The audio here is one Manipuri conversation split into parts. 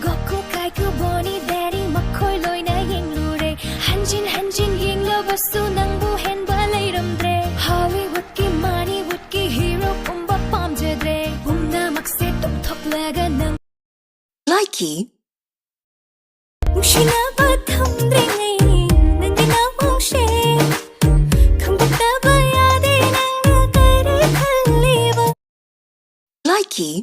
Goku Kaiku Boni Daddy Makoy Loina Yinglure Hanjin Yinglobasu Nangbu Henba Layramdre Hollywood ki Moneywood ki hero Pumba Pamjadre Pumna Makse Tuk Tok Laga Nang Likey Mushina Batham Dringai Nangina Moshe Kambakta Bayade Nanga Kare Khaliba Likey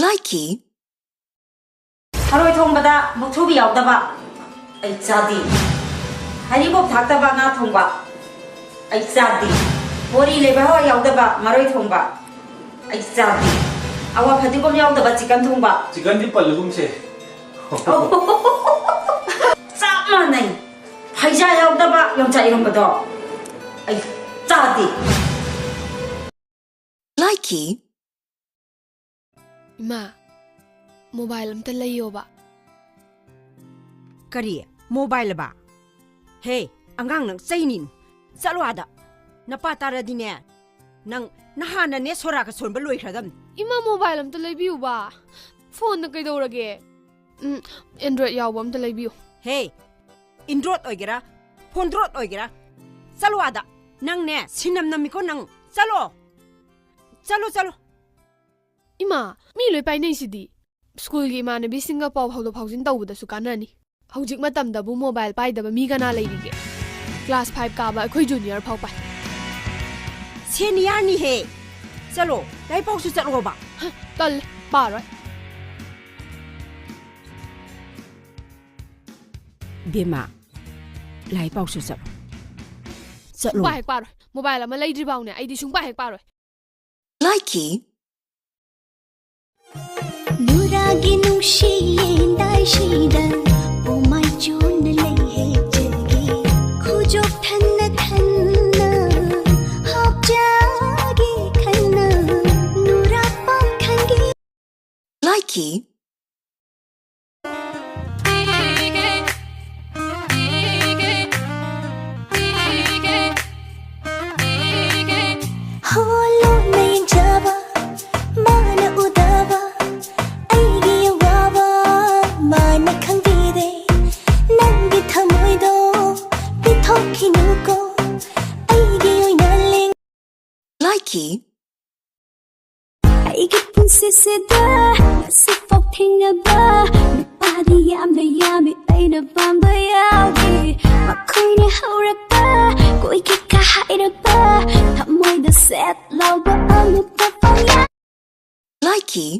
Likey Haroi thongba mukchobi yaudaba ai chadi haribok thakdaba nga thongba ai chadi bori leba ho yaudaba maroi thongba ai chadi awa phadikom yaudaba chicken thongba chicken di palugum se sama nai phaija yaudaba yongcha iromba do ai chadi Likey Ima Mobile amta layo ba Kari mobile ba Hey angang nang sainin salwada napatara dine nang nahana ne sora ka son ba loi khradam Ima mobile amta laybiu ba phone na kai dorage Android yaw amta laybiu Hey Android oigera phone Android oigera salwada nang ne sinam namiko nang chalo Ima mi loi pai nei sidi School gi mana bi singa pau phau phaujin tawda su kanani Haujik matam da bu mobile pai da ba mi kana lairige Class 5 ka ba khoi junior phau pai senior ni he chalo dai pau su chalo ba Tal ba roi Bema lai pau su chalo Ba hek pa roi mobile ama laidri baw ne ai di sung ba hek pa roi Likey Nuragi nungshi dai shida O my jun lay he jagi Khujok thanna hop jagi khanna Nura pam khangi Likey Holo nahi jaba mana udaba aigi wawa mana khangide nangi thamoi do pithokinu ko aigi oina ling Likey aigi punsi seda sifok thingaba nupadi yamna yami aina bamba yawi makoine haurakta koi ki ka hairaba thamoi da set lauba alu pa Likey